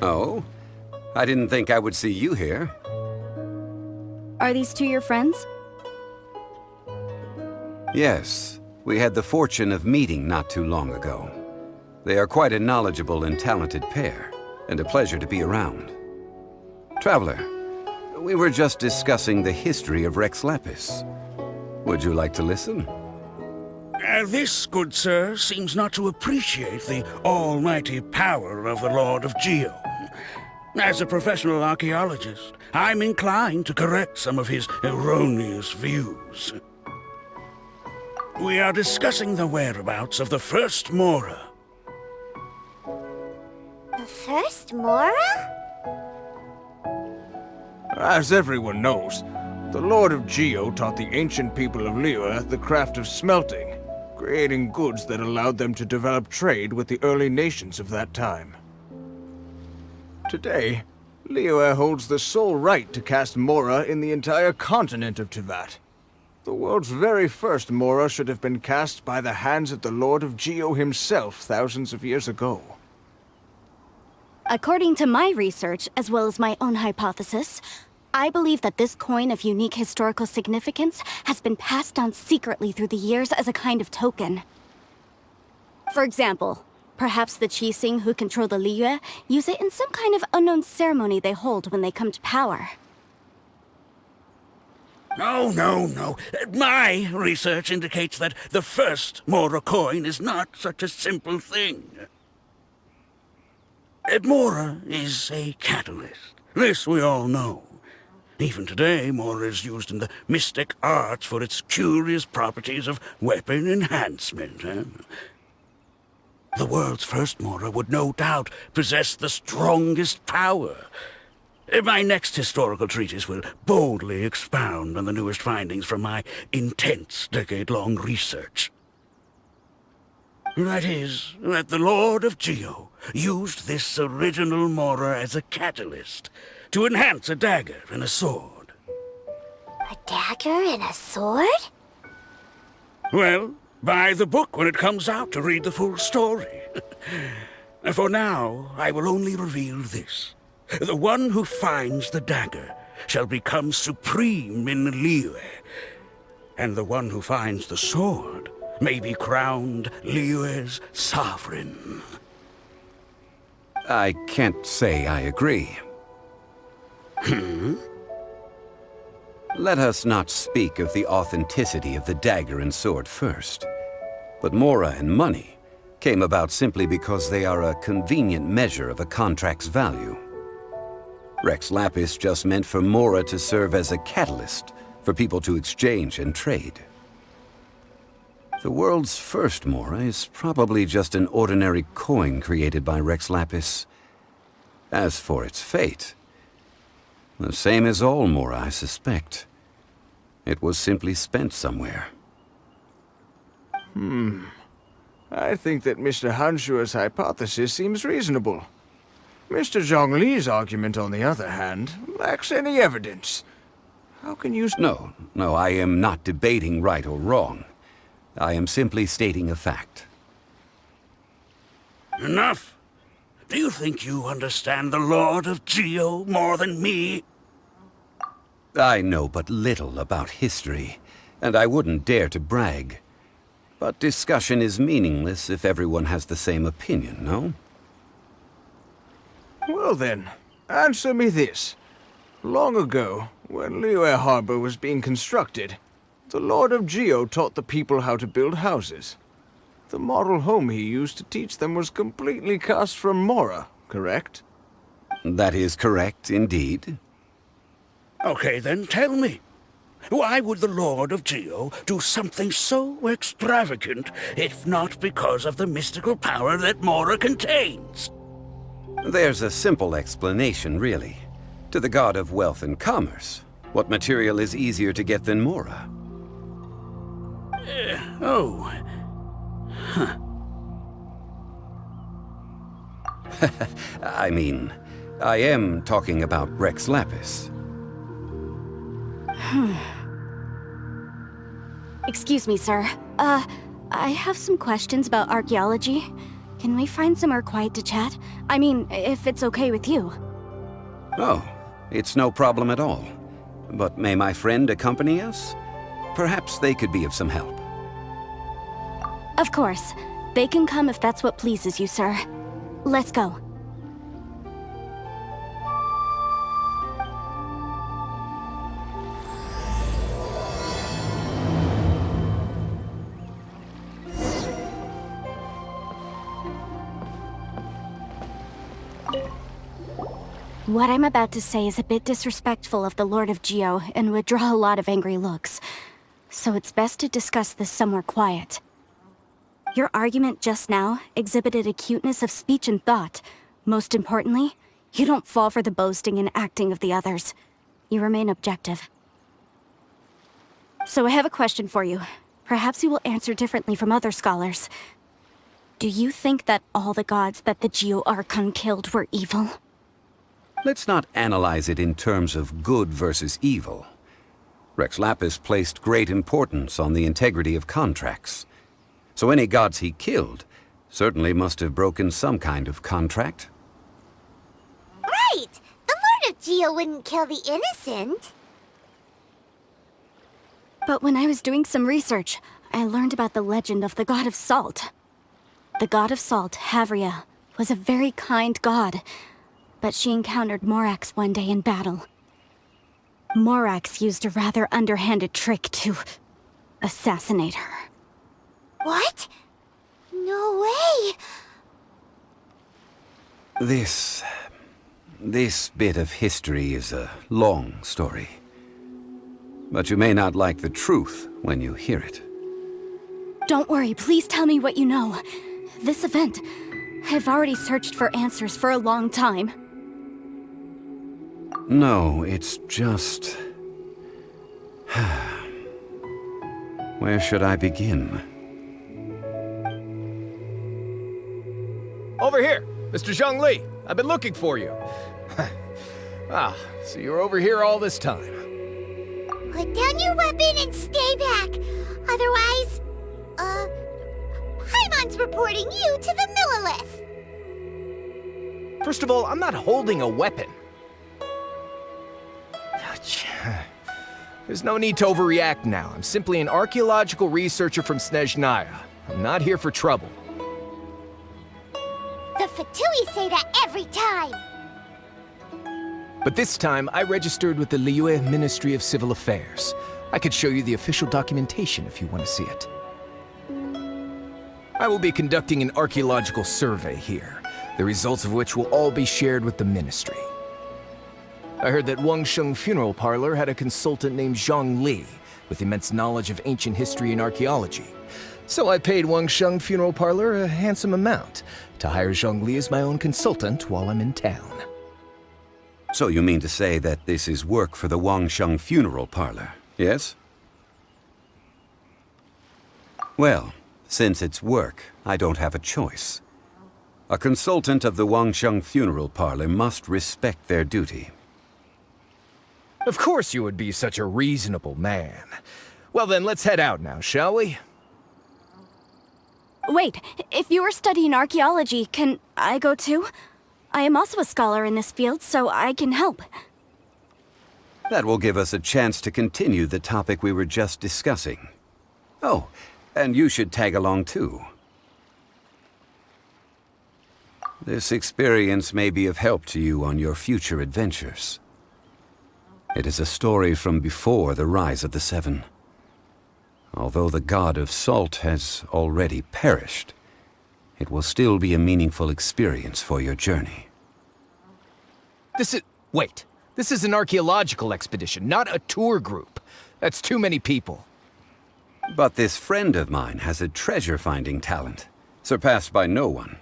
Oh? I didn't think I would see you here. Are these two your friends? Yes, we had the fortune of meeting not too long ago. They are quite a knowledgeable and talented pair, and a pleasure to be around. Traveler, we were just discussing the history of Rex Lapis. Would you like to listen? This, good sir, seems not to appreciate the almighty power of the Lord of Geo. As a professional archaeologist, I'm inclined to correct some of his erroneous views. We are discussing the whereabouts of the first Mora. The first Mora? As everyone knows, the Lord of Geo taught the ancient people of Liyue the craft of smelting, creating goods that allowed them to develop trade with the early nations of that time. Today, Liyue holds the sole right to cast Mora in the entire continent of Teyvat. The world's very first Mora should have been cast by the hands of the Lord of Geo himself thousands of years ago. According to my research, as well as my own hypothesis, I believe that this coin of unique historical significance has been passed down secretly through the years as a kind of token. For example, perhaps the Qixing who control the Liyue use it in some kind of unknown ceremony they hold when they come to power. No. My research indicates that the first Mora coin is not such a simple thing. Mora is a catalyst. This we all know. Even today, Mora is used in the mystic arts for its curious properties of weapon enhancement. The world's first Mora would no doubt possess the strongest power. My next historical treatise will boldly expound on the newest findings from my intense decade-long research. That is, that the Lord of Geo used this original Mora as a catalyst to enhance a dagger and a sword. A dagger and a sword? Well, buy the book when it comes out to read the full story. For now, I will only reveal this. The one who finds the dagger shall become supreme in Liyue, and the one who finds the sword may be crowned Liyue's sovereign. I can't say I agree. Let us not speak of the authenticity of the dagger and sword first. But Mora and money came about simply because they are a convenient measure of a contract's value. Rex Lapis just meant for Mora to serve as a catalyst for people to exchange and trade. The world's first Mora is probably just an ordinary coin created by Rex Lapis. As for its fate, the same as all Mora, I suspect. It was simply spent somewhere. I think that Mr. Hanshua's hypothesis seems reasonable. Mr. Zhongli's argument, on the other hand, lacks any evidence. How can you... No, I am not debating right or wrong. I am simply stating a fact. Enough! Do you think you understand the Lord of Geo more than me? I know but little about history, and I wouldn't dare to brag. But discussion is meaningless if everyone has the same opinion, no? Well then, answer me this. Long ago, when Liyue Harbor was being constructed, the Lord of Geo taught the people how to build houses. The model home he used to teach them was completely cast from Mora, correct? That is correct, indeed. Okay, then tell me. Why would the Lord of Geo do something so extravagant, if not because of the mystical power that Mora contains? There's a simple explanation, really. To the god of wealth and commerce, what material is easier to get than Mora? I mean, I am talking about Rex Lapis. Excuse me, sir. I have some questions about archaeology. Can we find somewhere quiet to chat? I mean, if it's okay with you. Oh, it's no problem at all. But may my friend accompany us? Perhaps they could be of some help. Of course. They can come if that's what pleases you, sir. Let's go. What I'm about to say is a bit disrespectful of the Lord of Geo and would draw a lot of angry looks. So it's best to discuss this somewhere quiet. Your argument just now exhibited acuteness of speech and thought. Most importantly, you don't fall for the boasting and acting of the others. You remain objective. So I have a question for you. Perhaps you will answer differently from other scholars. Do you think that all the gods that the Geo Archon killed were evil? Let's not analyze it in terms of good versus evil. Rex Lapis placed great importance on the integrity of contracts. So any gods he killed certainly must have broken some kind of contract. Right! The Lord of Geo wouldn't kill the innocent. But when I was doing some research, I learned about the legend of the god of salt. The god of salt, Havria, was a very kind god, but she encountered Morax one day in battle. Morax used a rather underhanded trick to assassinate her. What? No way! This bit of history is a long story. But you may not like the truth when you hear it. Don't worry, please tell me what you know. This event, I've already searched for answers for a long time. No, it's just... Where should I begin? Over here, Mr. Zhongli. I've been looking for you. So you're over here all this time. Put down your weapon and stay back. Otherwise, Paimon's reporting you to the Millilith. First of all, I'm not holding a weapon. There's no need to overreact now. I'm simply an archaeological researcher from Snezhnaya. I'm not here for trouble. The Fatui say that every time. But this time, I registered with the Liyue Ministry of Civil Affairs. I could show you the official documentation if you want to see it. I will be conducting an archaeological survey here, the results of which will all be shared with the ministry. I heard that Wangsheng Funeral Parlor had a consultant named Zhongli, with immense knowledge of ancient history and archaeology. So I paid Wangsheng Funeral Parlor a handsome amount to hire Zhongli as my own consultant while I'm in town. So you mean to say that this is work for the Wangsheng Funeral Parlor, yes? Well, since it's work, I don't have a choice. A consultant of the Wangsheng Funeral Parlor must respect their duty. Of course you would be such a reasonable man. Well then, let's head out now, shall we? Wait, if you are studying archaeology, can I go too? I am also a scholar in this field, so I can help. That will give us a chance to continue the topic we were just discussing. Oh, and you should tag along too. This experience may be of help to you on your future adventures. It is a story from before the rise of the Seven. Although the god of salt has already perished, it will still be a meaningful experience for your journey. Wait. This is an archaeological expedition, not a tour group. That's too many people. But this friend of mine has a treasure-finding talent, surpassed by no one.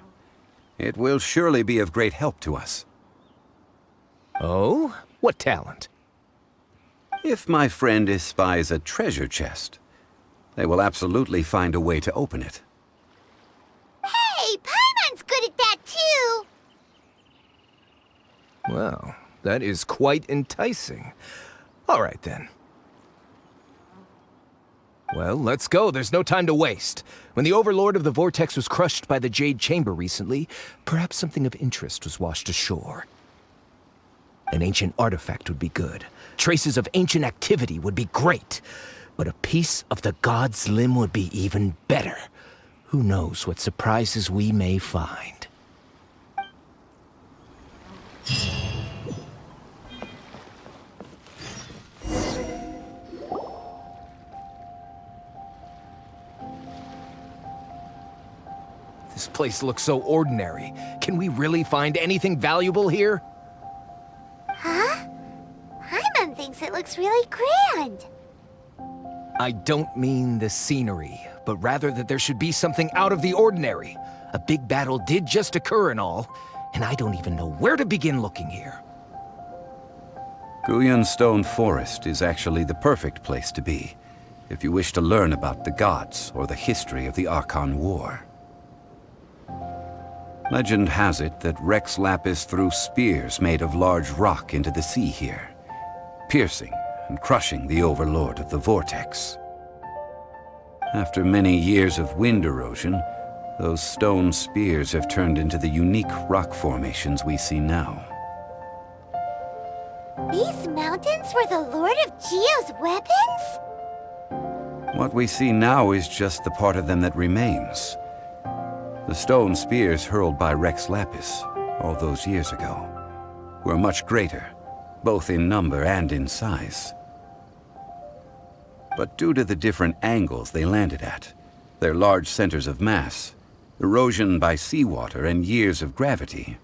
It will surely be of great help to us. Oh? What talent? If my friend espies a treasure chest, they will absolutely find a way to open it. Hey, Paimon's good at that too. Well, that is quite enticing. All right then. Well, let's go. There's no time to waste. When the Overlord of the Vortex was crushed by the Jade Chamber recently, perhaps something of interest was washed ashore. An ancient artifact would be good. Traces of ancient activity would be great. But a piece of the god's limb would be even better. Who knows what surprises we may find. This place looks so ordinary. Can we really find anything valuable here? Huh? Paimon thinks it looks really grand. I don't mean the scenery, but rather that there should be something out of the ordinary. A big battle did just occur and all, and I don't even know where to begin looking here. Guyan Stone Forest is actually the perfect place to be, if you wish to learn about the gods or the history of the Archon War. Legend has it that Rex Lapis threw spears made of large rock into the sea here, piercing and crushing the Overlord of the Vortex. After many years of wind erosion, those stone spears have turned into the unique rock formations we see now. These mountains were the Lord of Geo's weapons? What we see now is just the part of them that remains. The stone spears hurled by Rex Lapis all those years ago were much greater, both in number and in size. But due to the different angles they landed at, their large centers of mass, erosion by seawater, and years of gravity,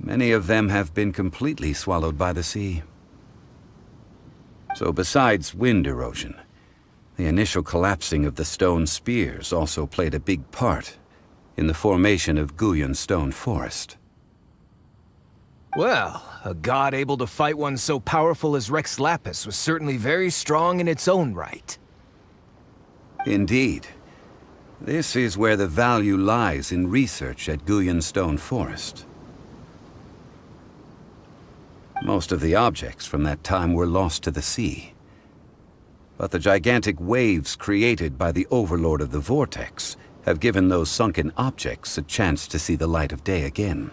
many of them have been completely swallowed by the sea. So besides wind erosion, the initial collapsing of the stone spears also played a big part in the formation of Guyan Stone Forest. Well, a god able to fight one so powerful as Rex Lapis was certainly very strong in its own right. Indeed. This is where the value lies in research at Guyan Stone Forest. Most of the objects from that time were lost to the sea. But the gigantic waves created by the Overlord of the Vortex have given those sunken objects a chance to see the light of day again.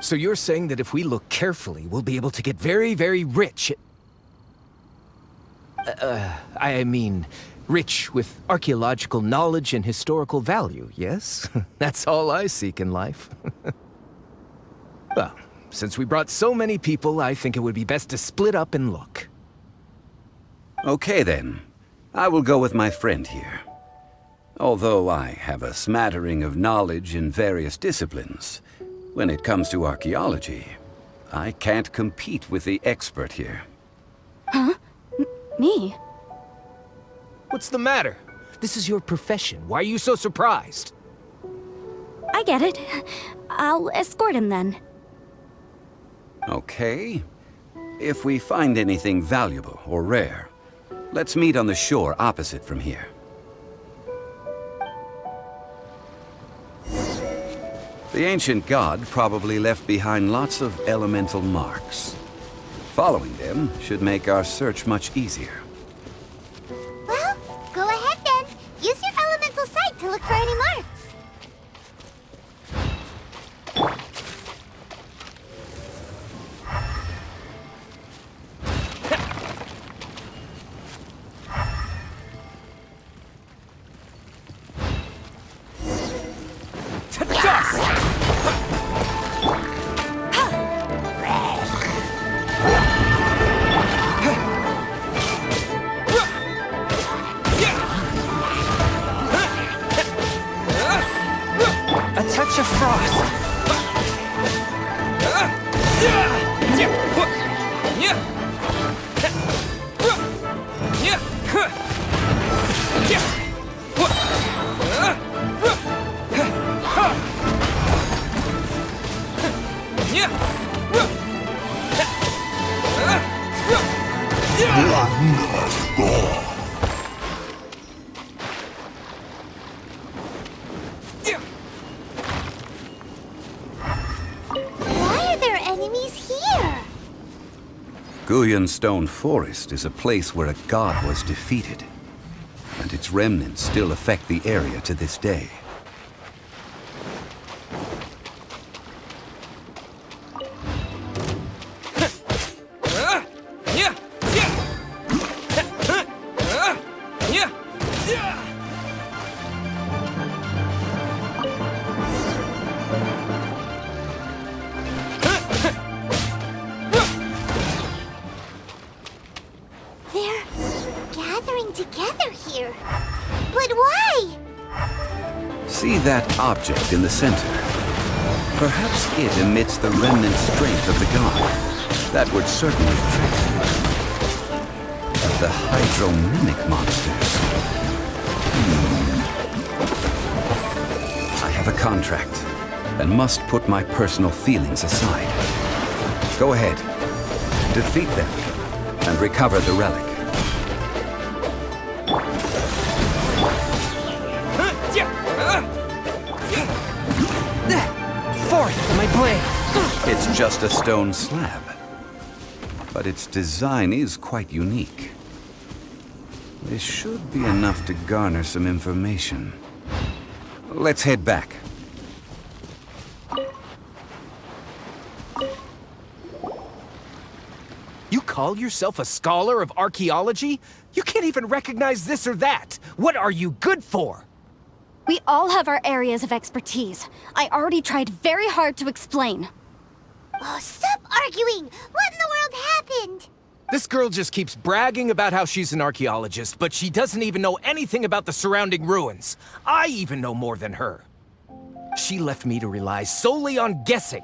So you're saying that if we look carefully, we'll be able to get very, very rich I mean, rich with archaeological knowledge and historical value, yes? That's all I seek in life. Well, since we brought so many people, I think it would be best to split up and look. Okay then. I will go with my friend here. Although I have a smattering of knowledge in various disciplines, when it comes to archaeology, I can't compete with the expert here. Huh? Me? What's the matter? This is your profession. Why are you so surprised? I get it. I'll escort him then. Okay. If we find anything valuable or rare, let's meet on the shore opposite from here. The ancient god probably left behind lots of elemental marks. Following them should make our search much easier. Well, go ahead then. Use your elemental sight to look for any marks. A touch of frost. Guyan Stone Forest is a place where a god was defeated, and its remnants still affect the area to this day. They're gathering together here. But why? See that object in the center? Perhaps it emits the remnant strength of the god. That would certainly fit. The hydromimic monsters. I have a contract, and must put my personal feelings aside. Go ahead. Defeat them, and recover the relic. Fourth, my blade. It's just a stone slab, but its design is quite unique. This should be enough to garner some information. Let's head back. You call yourself a scholar of archaeology? You can't even recognize this or that. What are you good for? We all have our areas of expertise. I already tried very hard to explain. Oh, stop arguing! What in the world happened? This girl just keeps bragging about how she's an archaeologist, but she doesn't even know anything about the surrounding ruins. I even know more than her. She left me to rely solely on guessing,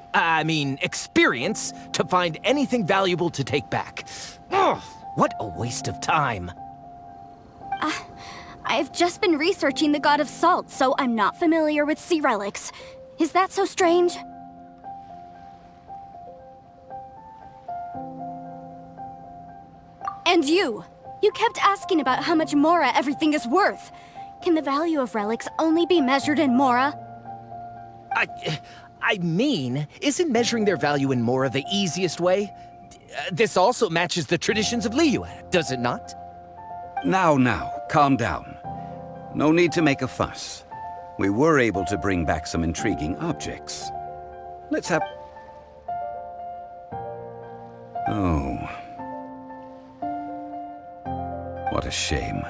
experience, to find anything valuable to take back. Ugh, what a waste of time. I've just been researching the God of Salt, so I'm not familiar with sea relics. Is that so strange? And you kept asking about how much Mora everything is worth. Can the value of relics only be measured in Mora? Isn't measuring their value in Mora the easiest way? This also matches the traditions of Liyue, does it not? Now, calm down. No need to make a fuss. We were able to bring back some intriguing objects. Let's have... Oh. What a shame.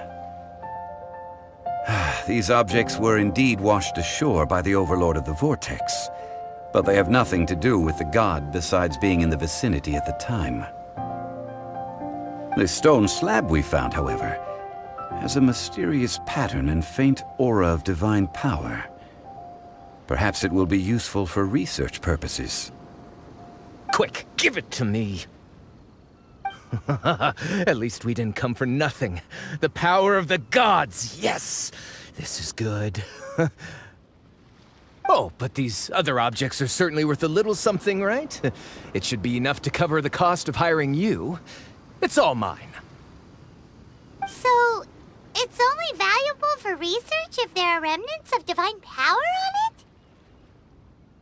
These objects were indeed washed ashore by the Overlord of the Vortex, but they have nothing to do with the god besides being in the vicinity at the time. This stone slab we found, however, has a mysterious pattern and faint aura of divine power. Perhaps it will be useful for research purposes. Quick, give it to me. At least we didn't come for nothing. The power of the gods, yes! This is good. Oh, but these other objects are certainly worth a little something, right? It should be enough to cover the cost of hiring you. It's all mine. So, it's only valuable for research if there are remnants of divine power on it?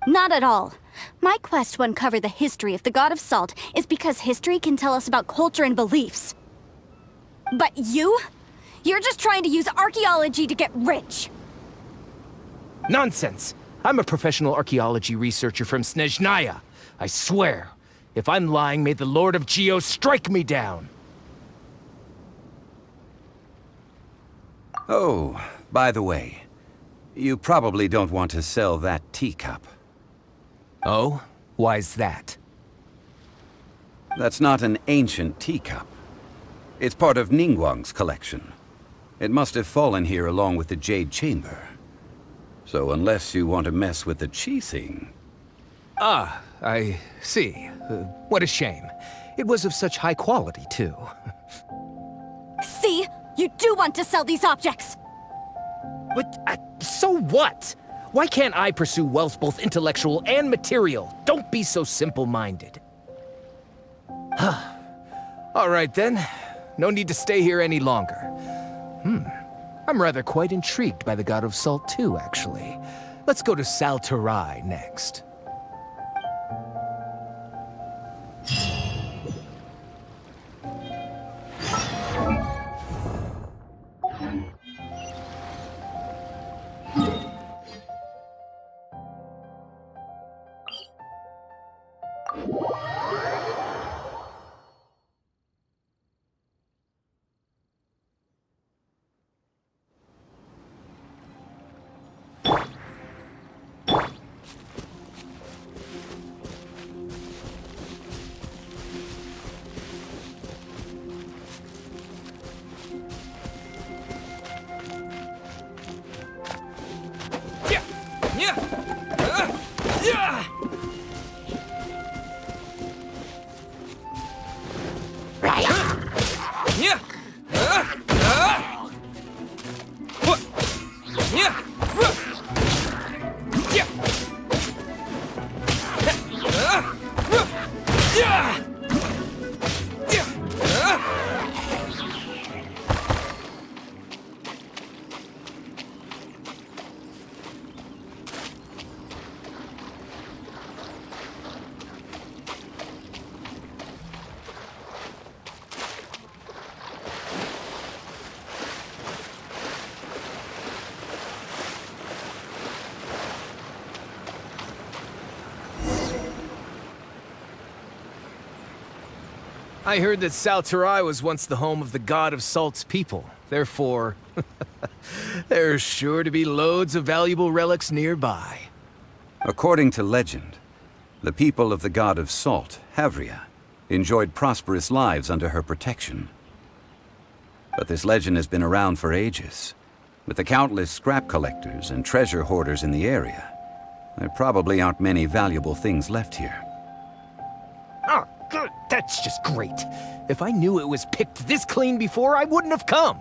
Not at all. My quest to uncover the history of the God of Salt is because history can tell us about culture and beliefs. But you're just trying to use archaeology to get rich. Nonsense! I'm a professional archaeology researcher from Snezhnaya. I swear, if I'm lying, may the Lord of Geo strike me down. Oh, by the way, you probably don't want to sell that teacup. Oh? Why's that? That's not an ancient teacup. It's part of Ningguang's collection. It must have fallen here along with the Jade Chamber. So unless you want to mess with the Qixing... Ah, I see. What a shame. It was of such high quality, too. See? You do want to sell these objects! But, so what? Why can't I pursue wealth both intellectual and material? Don't be so simple-minded. All right, then. No need to stay here any longer. I'm rather quite intrigued by the God of Salt, too, actually. Let's go to Saltarai next. I heard that Salterai was once the home of the god of Salt's people. Therefore, there's sure to be loads of valuable relics nearby. According to legend, the people of the god of Salt, Havria, enjoyed prosperous lives under her protection. But this legend has been around for ages. With the countless scrap collectors and treasure hoarders in the area, there probably aren't many valuable things left here. Oh, good. That's just great. If I knew it was picked this clean before, I wouldn't have come.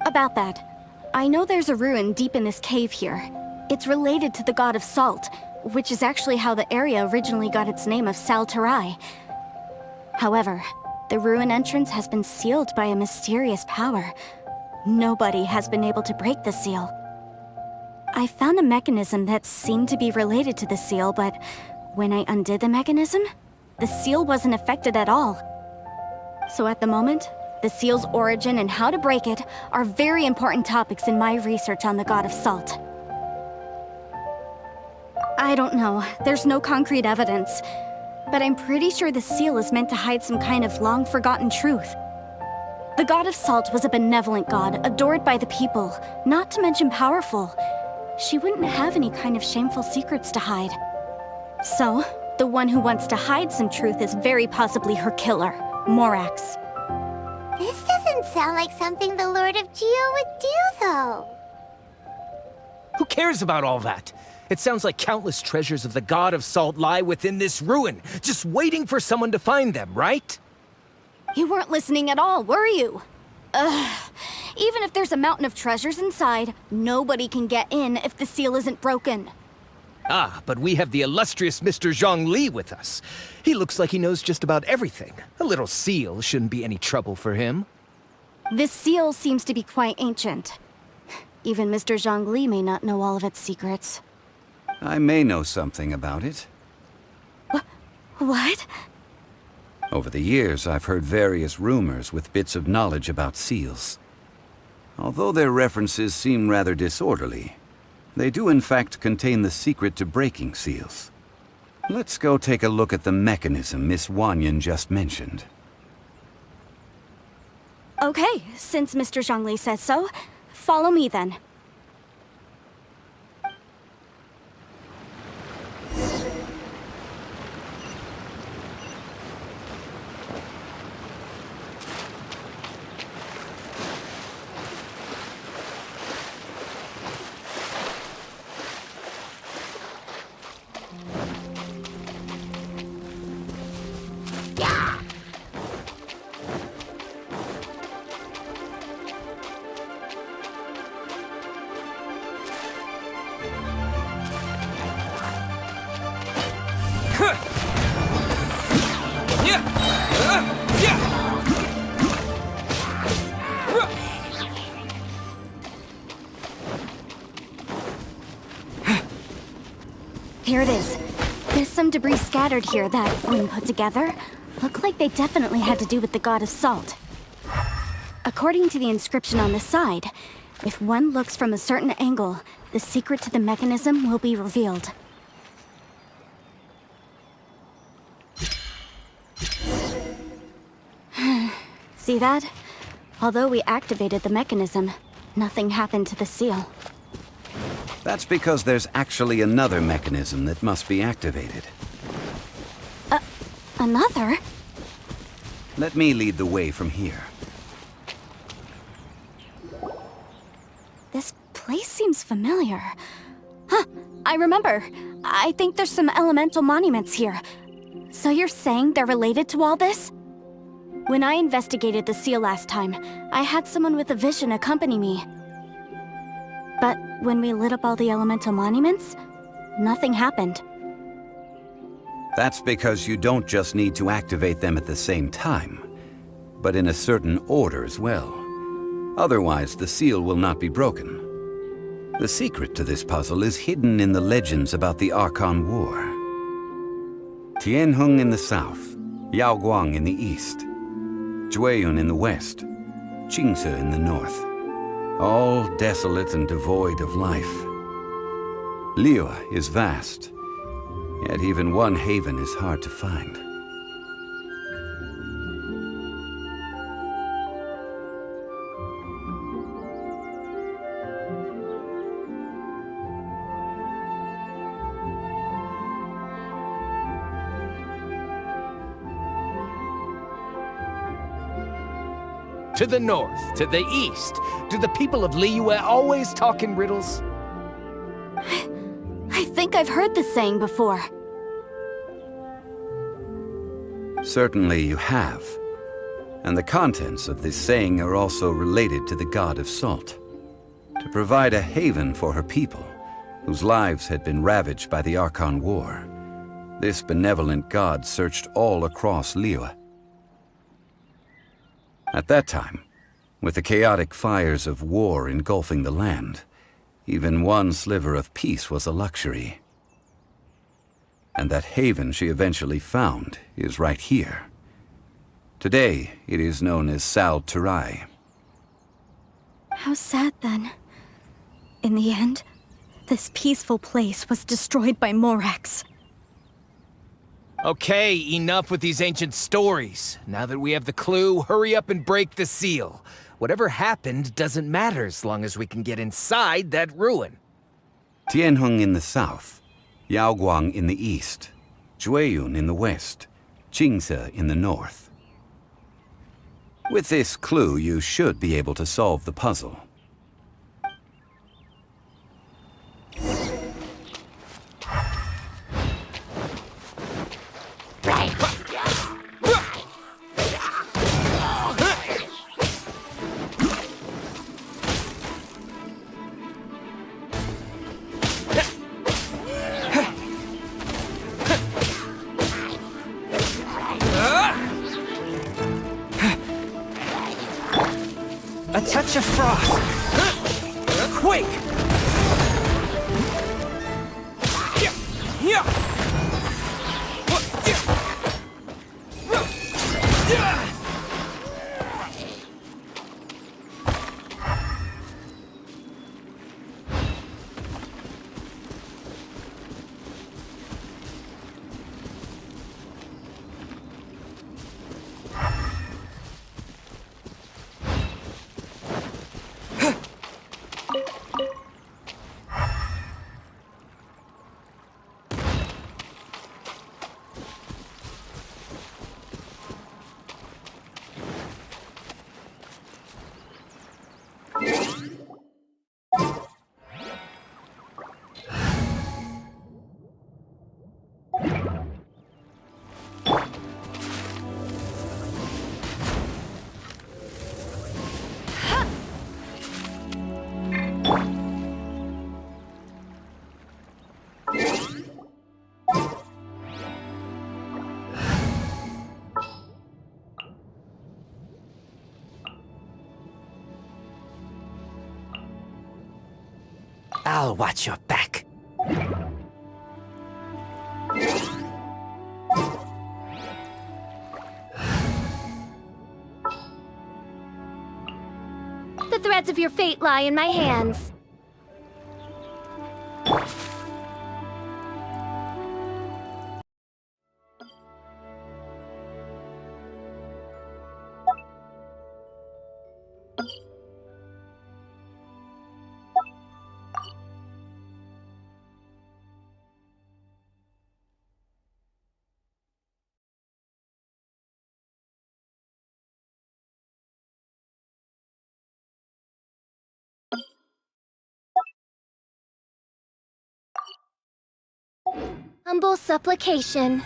About that, I know there's a ruin deep in this cave here. It's related to the god of Salt, which is actually how the area originally got its name of Salterai. However, the ruin entrance has been sealed by a mysterious power. Nobody has been able to break the seal. I found a mechanism that seemed to be related to the seal, but when I undid the mechanism, the seal wasn't affected at all. So at the moment, the seal's origin and how to break it are very important topics in my research on the god of Salt. I don't know, there's no concrete evidence, but I'm pretty sure the seal is meant to hide some kind of long-forgotten truth. The god of Salt was a benevolent god, adored by the people, not to mention powerful. She wouldn't have any kind of shameful secrets to hide. So, the one who wants to hide some truth is very possibly her killer, Morax. This doesn't sound like something the Lord of Geo would do, though. Who cares about all that? It sounds like countless treasures of the god of Salt lie within this ruin, just waiting for someone to find them, right? You weren't listening at all, were you? Ugh. Even if there's a mountain of treasures inside, nobody can get in if the seal isn't broken. Ah, but we have the illustrious Mr. Zhongli with us. He looks like he knows just about everything. A little seal shouldn't be any trouble for him. This seal seems to be quite ancient. Even Mr. Zhongli may not know all of its secrets. I may know something about it. What? Over the years, I've heard various rumors with bits of knowledge about seals. Although their references seem rather disorderly, they do in fact contain the secret to breaking seals. Let's go take a look at the mechanism Miss Wanyan just mentioned. Okay, since Mr. Zhongli says so, follow me then. Here it is. There's some debris scattered here that, when put together, look like they definitely had to do with the god of Salt. According to the inscription on the side, if one looks from a certain angle, the secret to the mechanism will be revealed. See that? Although we activated the mechanism, nothing happened to the seal. That's because there's actually another mechanism that must be activated. Another? Let me lead the way from here. This place seems familiar. Huh, I remember. I think there's some elemental monuments here. So you're saying they're related to all this? When I investigated the seal last time, I had someone with a vision accompany me. But when we lit up all the elemental monuments, nothing happened. That's because you don't just need to activate them at the same time, but in a certain order as well. Otherwise, the seal will not be broken. The secret to this puzzle is hidden in the legends about the Archon War. Tianheng in the south, Yaoguang in the east, Jueyun in the west, Qingce in the north. All desolate and devoid of life. Liyue is vast, yet even one haven is hard to find. To the north, to the east. Do the people of Liyue always talk in riddles? I think I've heard this saying before. Certainly you have. And the contents of this saying are also related to the god of salt. To provide a haven for her people, whose lives had been ravaged by the Archon War, this benevolent god searched all across Liyue. At that time, with the chaotic fires of war engulfing the land, even one sliver of peace was a luxury. And that haven she eventually found is right here. Today, it is known as Sal Turai. How sad then. In the end, this peaceful place was destroyed by Morax. Okay, enough with these ancient stories. Now that we have the clue, hurry up and break the seal. Whatever happened doesn't matter as long as we can get inside that ruin. Tianheng in the south, Yaoguang in the east, Jueyun in the west, Qingce in the north. With this clue, you should be able to solve the puzzle. A touch of frost. Quake! I'll watch your back. The threads of your fate lie in my hands. Humble supplication.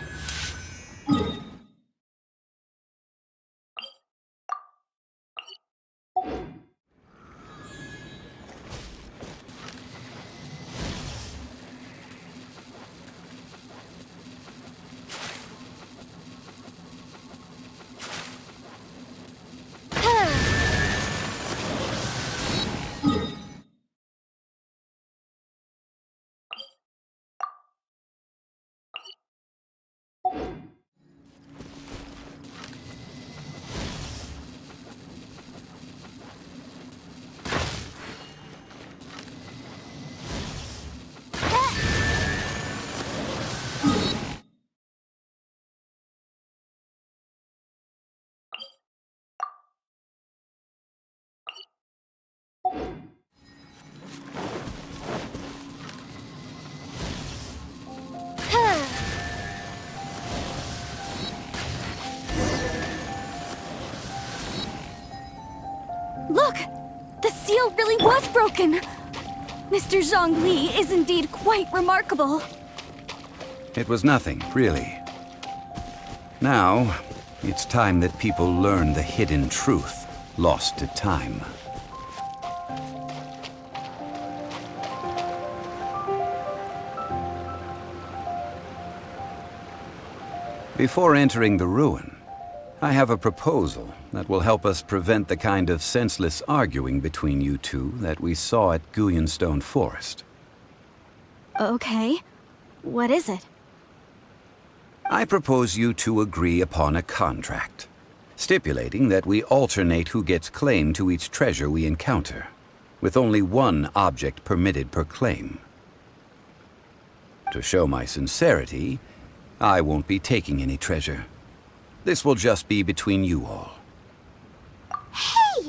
Look! The seal really was broken! Mr. Zhongli is indeed quite remarkable. It was nothing, really. Now, it's time that people learn the hidden truth lost to time. Before entering the ruin, I have a proposal that will help us prevent the kind of senseless arguing between you two that we saw at Guyenstone Forest. Okay. What is it? I propose you two agree upon a contract, stipulating that we alternate who gets claim to each treasure we encounter, with only one object permitted per claim. To show my sincerity, I won't be taking any treasure. This will just be between you all. Hey!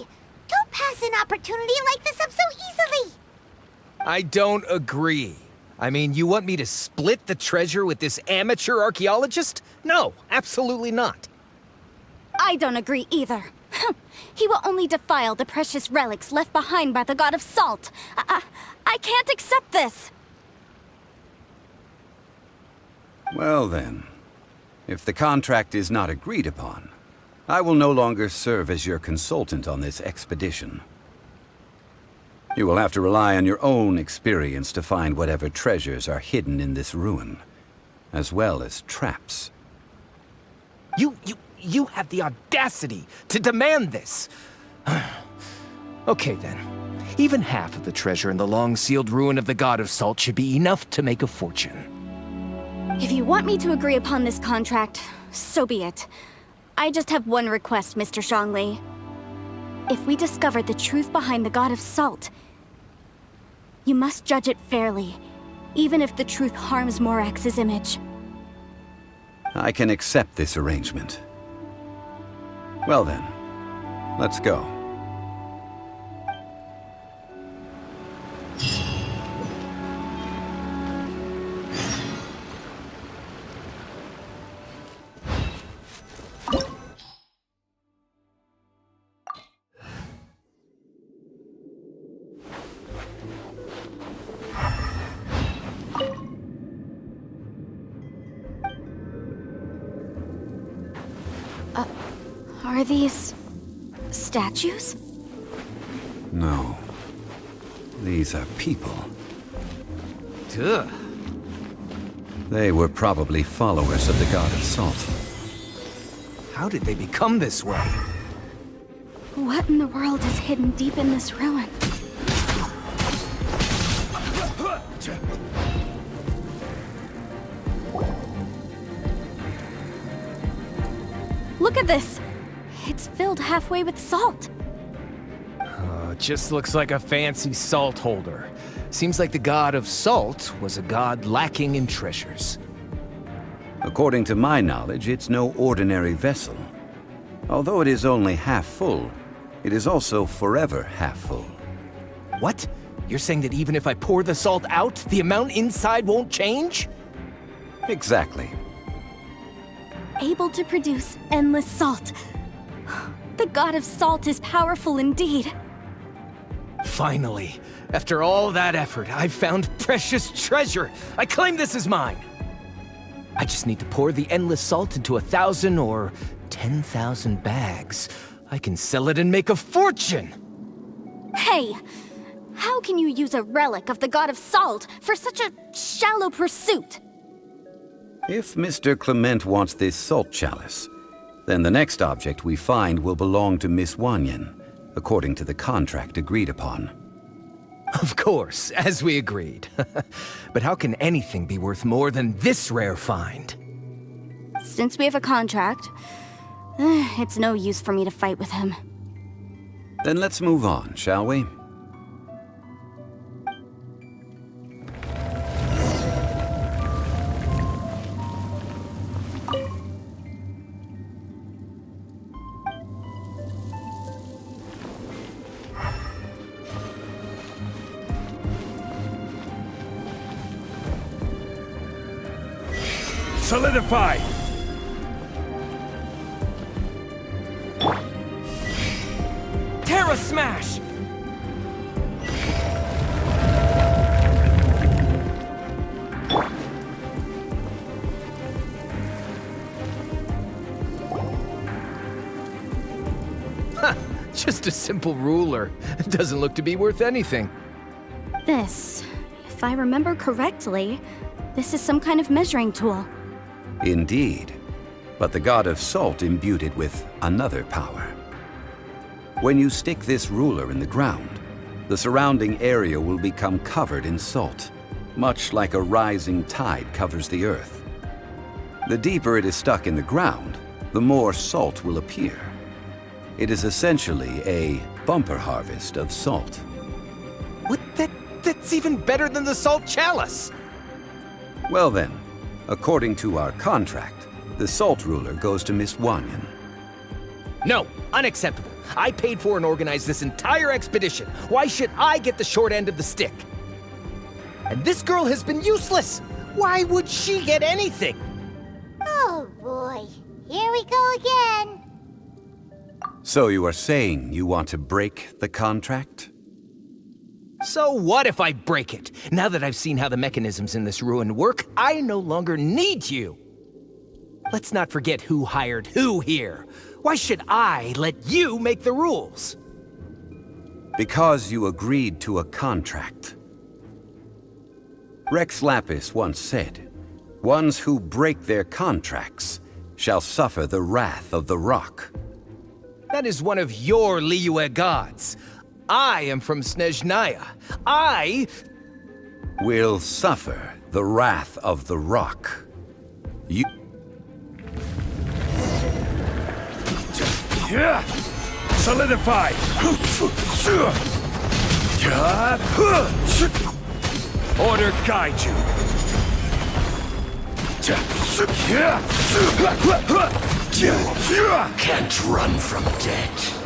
Don't pass an opportunity like this up so easily! I don't agree. I mean, you want me to split the treasure with this amateur archaeologist? No, absolutely not. I don't agree either. He will only defile the precious relics left behind by the god of salt. I can't accept this! Well then, if the contract is not agreed upon, I will no longer serve as your consultant on this expedition. You will have to rely on your own experience to find whatever treasures are hidden in this ruin, as well as traps. You have the audacity to demand this! Okay then. Even half of the treasure in the long-sealed ruin of the God of Salt should be enough to make a fortune. If you want me to agree upon this contract, so be it. I just have one request, Mr. Zhongli. If we discover the truth behind the God of Salt, you must judge it fairly, even if the truth harms Morax's image. I can accept this arrangement. Well then, let's go. Are these statues? No. These are people. Ugh. They were probably followers of the God of Salt. How did they become this way? What in the world is hidden deep in this ruin? Look at this! It's filled halfway with salt. It just looks like a fancy salt holder. Seems like the God of Salt was a god lacking in treasures. According to my knowledge, it's no ordinary vessel. Although it is only half full, it is also forever half full. What? You're saying that even if I pour the salt out, the amount inside won't change? Exactly. Able to produce endless salt. The God of Salt is powerful indeed. Finally, after all that effort, I've found precious treasure. I claim this as mine. I just need to pour the endless salt into 1,000 or 10,000 bags. I can sell it and make a fortune! Hey! How can you use a relic of the god of salt for such a shallow pursuit? If Mr. Clement wants this salt chalice, then the next object we find will belong to Miss Wanyan, according to the contract agreed upon. Of course, as we agreed. But how can anything be worth more than this rare find? Since we have a contract, it's no use for me to fight with him. Then let's move on, shall we? Solidify! Terra Smash! Just a simple ruler. It doesn't look to be worth anything. This, if I remember correctly, this is some kind of measuring tool. Indeed. But the god of salt imbued it with another power. When you stick this ruler in the ground, the surrounding area will become covered in salt, much like a rising tide covers the earth. The deeper it is stuck in the ground, the more salt will appear. It is essentially a bumper harvest of salt. What? That's even better than the salt chalice! Well then, according to our contract, the salt ruler goes to Miss Wanyan. No, unacceptable. I paid for and organized this entire expedition. Why should I get the short end of the stick? And this girl has been useless! Why would she get anything? Oh boy, here we go again. So you are saying you want to break the contract? So what if I break it? Now that I've seen how the mechanisms in this ruin work, I no longer need you. Let's not forget who hired who here. Why should I let you make the rules? Because you agreed to a contract. Rex Lapis once said, "Ones who break their contracts shall suffer the wrath of the rock." That is one of your Liyue gods. I am from Snezhnaya. I will suffer the wrath of the rock. You... Solidify! Order guide you. Can't run from death.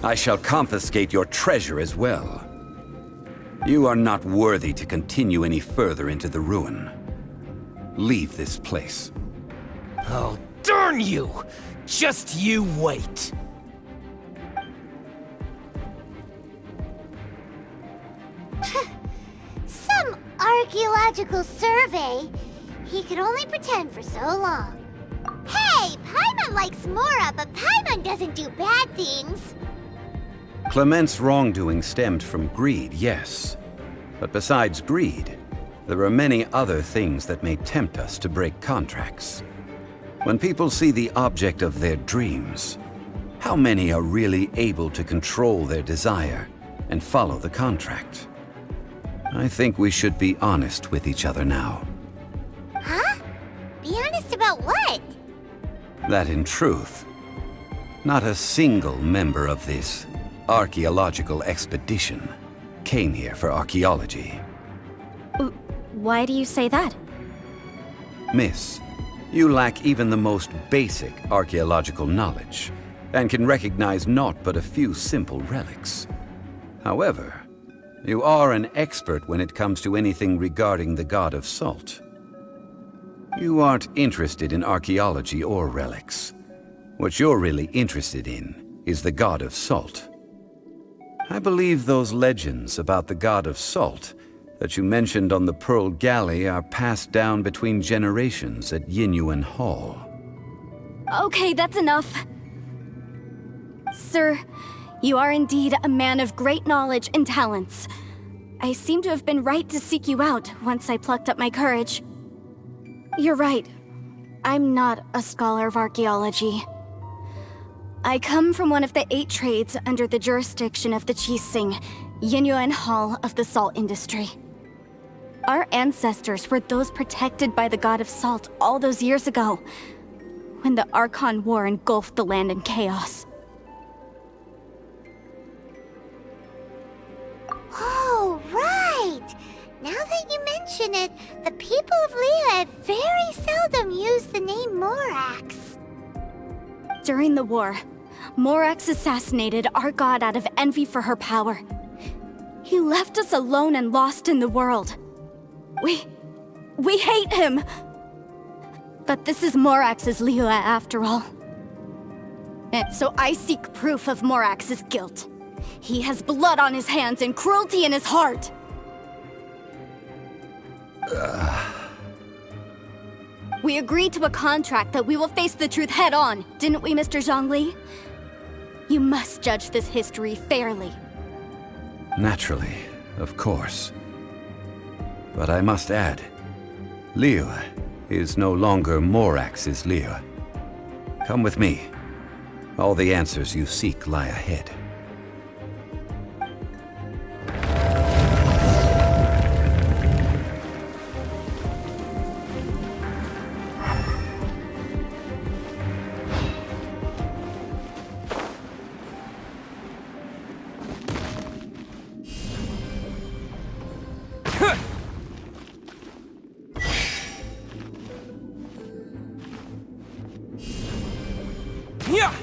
I shall confiscate your treasure as well. You are not worthy to continue any further into the ruin. Leave this place. Oh, darn you! Just you wait. Some archaeological survey. He could only pretend for so long. Hey, Paimon likes Mora, but Paimon doesn't do bad things. Clement's wrongdoing stemmed from greed, yes. But besides greed, there are many other things that may tempt us to break contracts. When people see the object of their dreams, how many are really able to control their desire and follow the contract? I think we should be honest with each other now. Huh? Be honest about what? That in truth, not a single member of this archaeological expedition came here for archaeology. Why do you say that? Miss, you lack even the most basic archaeological knowledge, and can recognize naught but a few simple relics. However, you are an expert when it comes to anything regarding the god of salt. You aren't interested in archaeology or relics. What you're really interested in is the god of salt. I believe those legends about the god of salt that you mentioned on the Pearl Galley are passed down between generations at Yinyuan Hall. Okay, that's enough. Sir, you are indeed a man of great knowledge and talents. I seem to have been right to seek you out once I plucked up my courage. You're right. I'm not a scholar of archaeology. I come from one of the 8 trades under the jurisdiction of the Qixing, Yinyuan Hall of the salt industry. Our ancestors were those protected by the god of salt all those years ago, when the Archon War engulfed the land in chaos. Oh, right! Now that you mention it, the people of Liyue very seldom use the name Morax. During the war, Morax assassinated our god out of envy for her power. He left us alone and lost in the world. We hate him! But this is Morax's Liyue after all. And so I seek proof of Morax's guilt. He has blood on his hands and cruelty in his heart! We agreed to a contract that we will face the truth head on, didn't we, Mr. Zhongli? You must judge this history fairly. Naturally, of course. But I must add, Liyue is no longer Morax's Liyue. Come with me. All the answers you seek lie ahead. Yeah!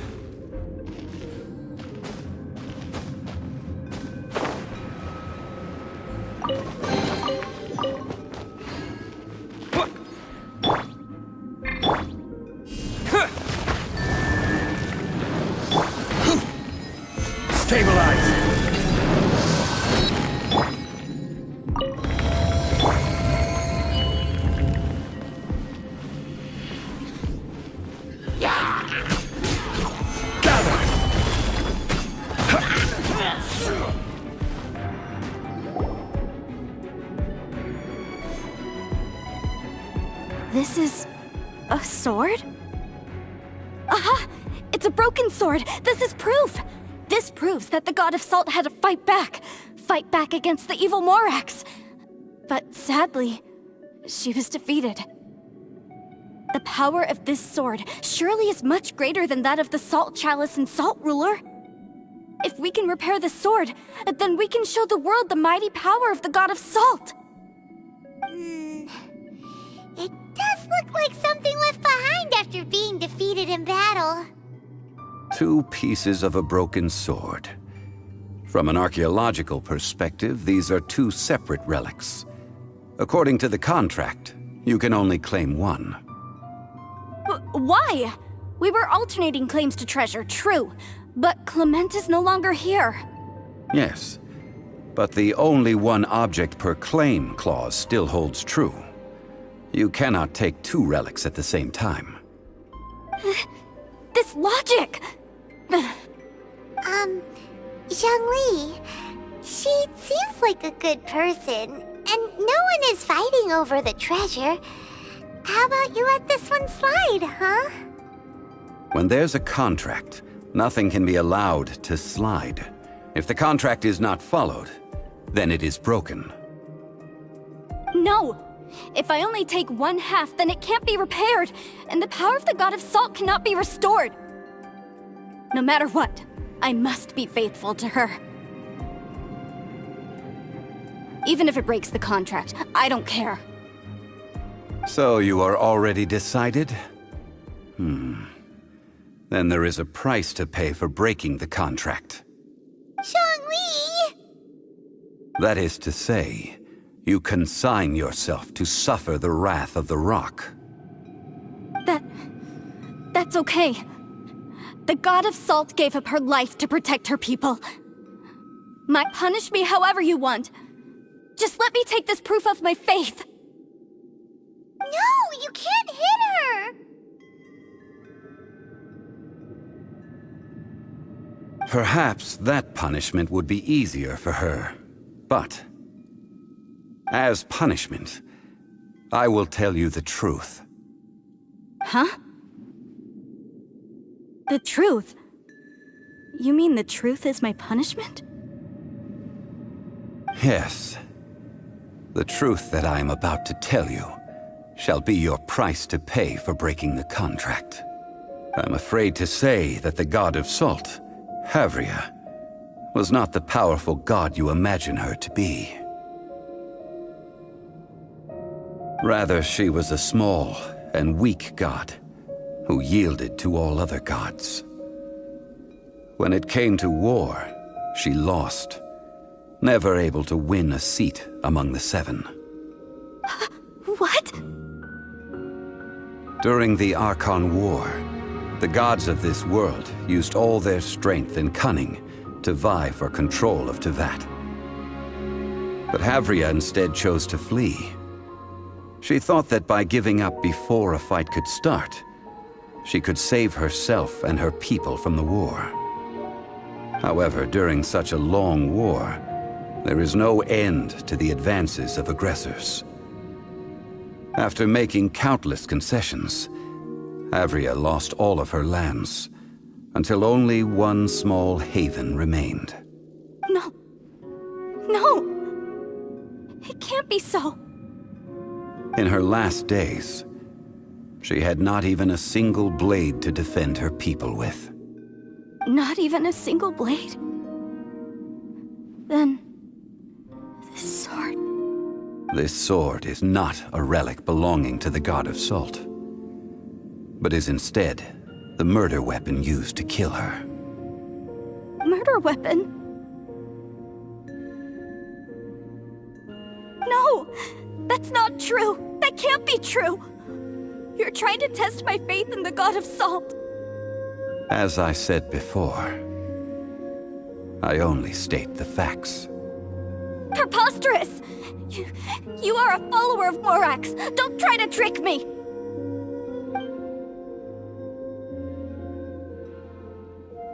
Stabilize! This is a sword? Aha! It's a broken sword! This is proof! This proves that the god of salt had to fight back against the evil Morax. But sadly, she was defeated. The power of this sword surely is much greater than that of the Salt Chalice and Salt Ruler. If we can repair the sword, then we can show the world the mighty power of the god of salt. It does look like something left behind after being defeated in battle. 2 pieces of a broken sword. From an archaeological perspective, these are 2 separate relics. According to the contract, you can only claim one. Why? We were alternating claims to treasure, true. But Clement is no longer here. Yes, but the only one object per claim clause still holds true. You cannot take 2 relics at the same time. This logic! Zhongli, she seems like a good person, and no one is fighting over the treasure. How about you let this one slide, huh? When there's a contract, nothing can be allowed to slide. If the contract is not followed, then it is broken. No! If I only take 1/2, then it can't be repaired, and the power of the god of salt cannot be restored. No matter what, I must be faithful to her. Even if it breaks the contract, I don't care. So you are already decided? Then there is a price to pay for breaking the contract. Zhongli! That is to say, you consign yourself to suffer the wrath of the rock. That's okay. The god of salt gave up her life to protect her people. Might punish me however you want, Just let me take this proof of my faith! No, you can't hit her! Perhaps that punishment would be easier for her. But, as punishment, I will tell you the truth. Huh? The truth? You mean the truth is my punishment? Yes. The truth that I am about to tell you shall be your price to pay for breaking the contract. I'm afraid to say that the god of salt, Havria, was not the powerful god you imagine her to be. Rather, she was a small and weak god who yielded to all other gods. When it came to war, she lost, never able to win a seat among the seven. What? During the Archon War, the gods of this world used all their strength and cunning to vie for control of Tevat. But Havria instead chose to flee. She thought that by giving up before a fight could start, she could save herself and her people from the war. However, during such a long war, there is no end to the advances of aggressors. After making countless concessions, Havria lost all of her lands, until only one small haven remained. No. No! It can't be so. In her last days, she had not even a single blade to defend her people with. Not even a single blade? Then... this sword... This sword is not a relic belonging to the god of salt, but is instead the murder weapon used to kill her. Murder weapon? No! That's not true! That can't be true! You're trying to test my faith in the god of salt! As I said before, I only state the facts. Preposterous! You are a follower of Morax! Don't try to trick me!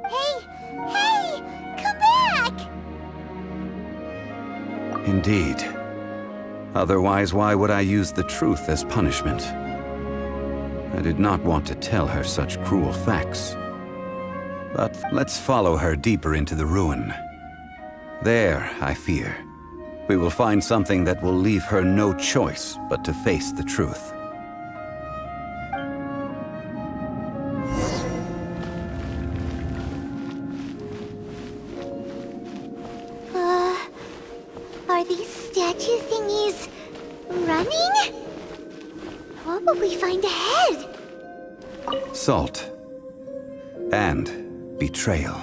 Hey! Come back! Indeed. Otherwise, why would I use the truth as punishment? I did not want to tell her such cruel facts. But let's follow her deeper into the ruin. There, I fear, we will find something that will leave her no choice but to face the truth. Are these statue thingies running? What will we find ahead? Salt. And betrayal.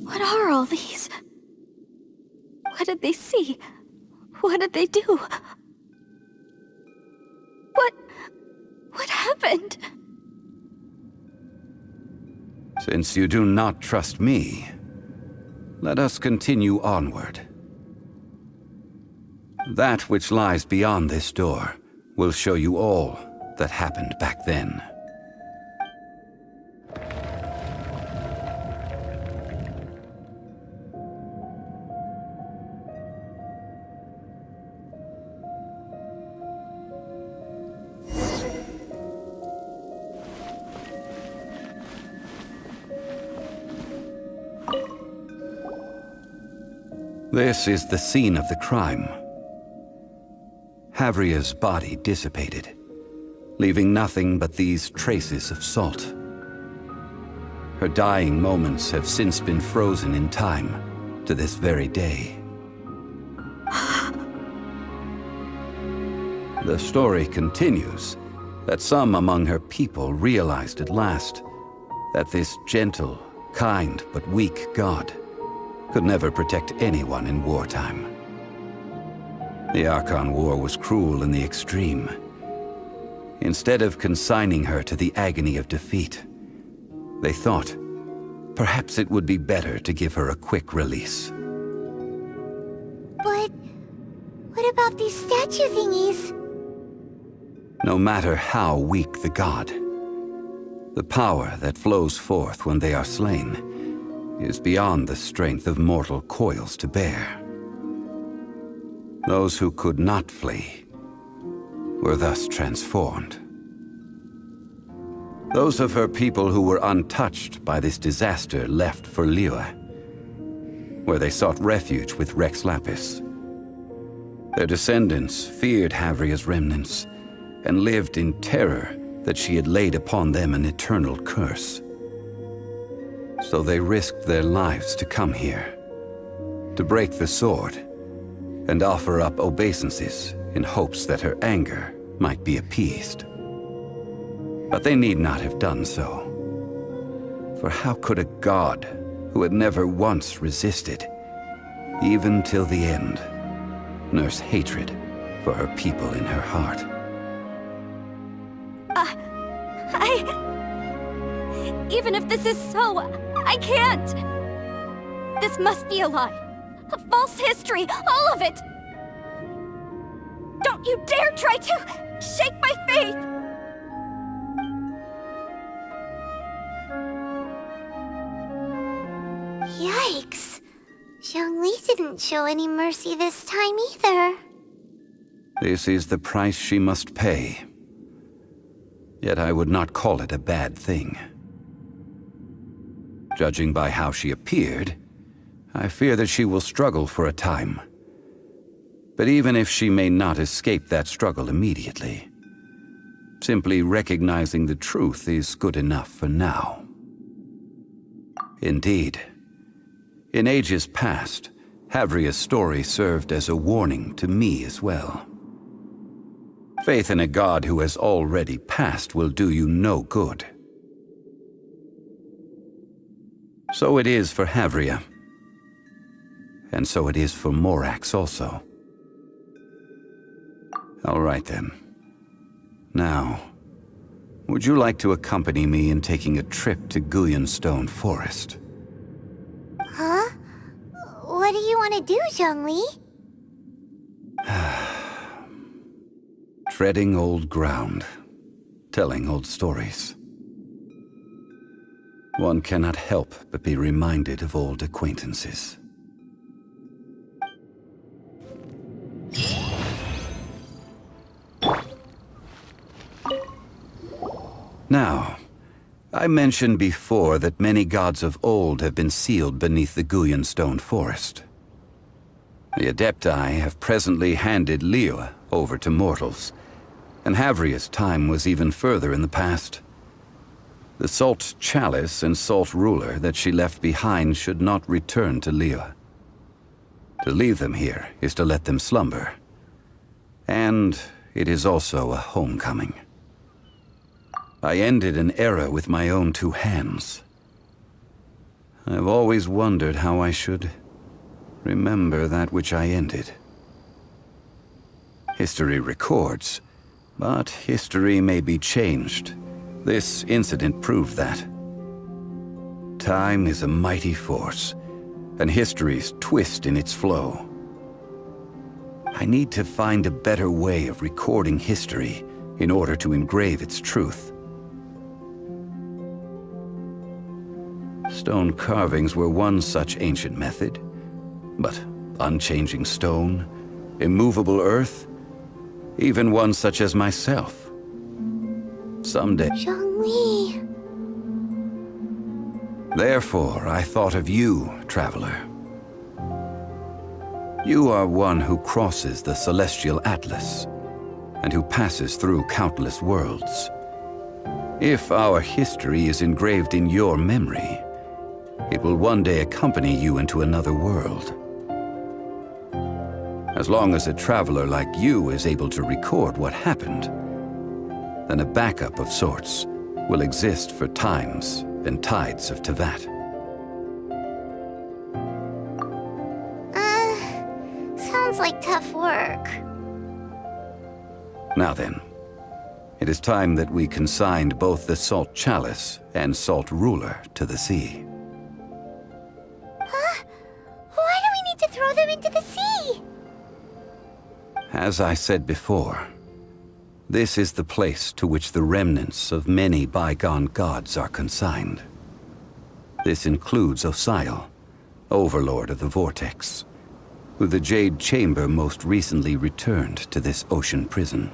What are all these? What did they see? What did they do? What happened? Since you do not trust me, let us continue onward. That which lies beyond this door will show you all that happened back then. This is the scene of the crime. Havria's body dissipated, leaving nothing but these traces of salt. Her dying moments have since been frozen in time to this very day. The story continues that some among her people realized at last that this gentle, kind, but weak god could never protect anyone in wartime. The Archon War was cruel in the extreme. Instead of consigning her to the agony of defeat, they thought perhaps it would be better to give her a quick release. But what about these statue thingies? No matter how weak the god, the power that flows forth when they are slain is beyond the strength of mortal coils to bear. Those who could not flee were thus transformed. Those of her people who were untouched by this disaster left for Liyue, where they sought refuge with Rex Lapis. Their descendants feared Havria's remnants and lived in terror that she had laid upon them an eternal curse. So they risked their lives to come here, to break the sword, and offer up obeisances in hopes that her anger might be appeased. But they need not have done so. For how could a god who had never once resisted, even till the end, nurse hatred for her people in her heart? Even if this is so, I can't! This must be a lie. A false history, all of it! Don't you dare try to shake my faith! Yikes. Zhongli didn't show any mercy this time either. This is the price she must pay. Yet I would not call it a bad thing. Judging by how she appeared, I fear that she will struggle for a time. But even if she may not escape that struggle immediately, simply recognizing the truth is good enough for now. Indeed, in ages past, Havria's story served as a warning to me as well. Faith in a god who has already passed will do you no good. So it is for Havria. And so it is for Morax also. All right then. Now, would you like to accompany me in taking a trip to Guyanstone Forest? Huh? What do you want to do, Zhongli? Treading old ground, telling old stories. One cannot help but be reminded of old acquaintances. Now, I mentioned before that many gods of old have been sealed beneath the Guyanstone Forest. The Adepti have presently handed Liyue over to mortals, and Havria's time was even further in the past. The Salt Chalice and Salt Ruler that she left behind should not return to Liyue. To leave them here is to let them slumber. And it is also a homecoming. I ended an era with my own two hands. I've always wondered how I should remember that which I ended. History records, but history may be changed. This incident proved that. Time is a mighty force, and history's twist in its flow. I need to find a better way of recording history in order to engrave its truth. Stone carvings were one such ancient method, but unchanging stone, immovable earth, even one such as myself. Someday. Zhongli. Therefore, I thought of you, traveler. You are one who crosses the celestial atlas, and who passes through countless worlds. If our history is engraved in your memory, it will one day accompany you into another world. As long as a traveler like you is able to record what happened, then a backup of sorts will exist for times and tides of Teyvat. Sounds like tough work. Now then, it is time that we consigned both the Salt Chalice and Salt Ruler to the sea. Huh? Why do we need to throw them into the sea? As I said before, this is the place to which the remnants of many bygone gods are consigned. This includes Osial, Overlord of the Vortex, who the Jade Chamber most recently returned to this ocean prison.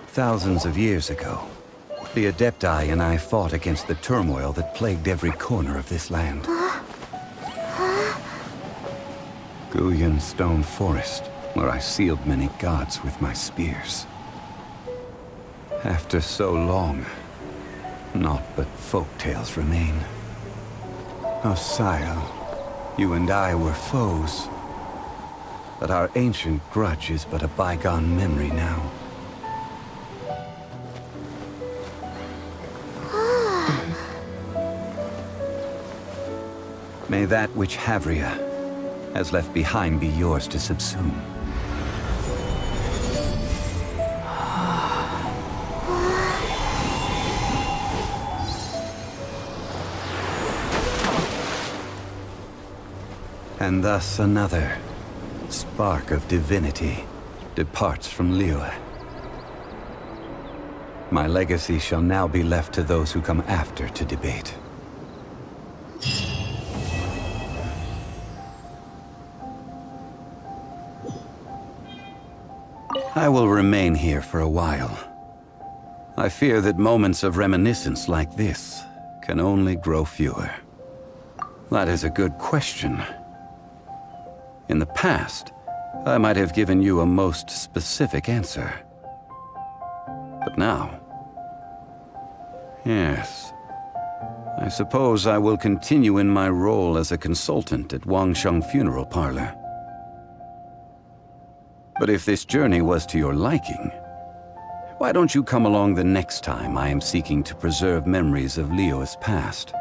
Thousands of years ago, the Adepti and I fought against the turmoil that plagued every corner of this land. Guyan Stone Forest, where I sealed many gods with my spears. After so long, naught but folk tales remain. Osial, you and I were foes, but our ancient grudge is but a bygone memory now. May that which Havria has left behind be yours to subsume. And thus another spark of divinity departs from Liyue. My legacy shall now be left to those who come after to debate. I will remain here for a while. I fear that moments of reminiscence like this can only grow fewer. That is a good question. In the past, I might have given you a most specific answer. But now... yes. I suppose I will continue in my role as a consultant at Wangsheng Funeral Parlor. But if this journey was to your liking, why don't you come along the next time I am seeking to preserve memories of Liyue's past?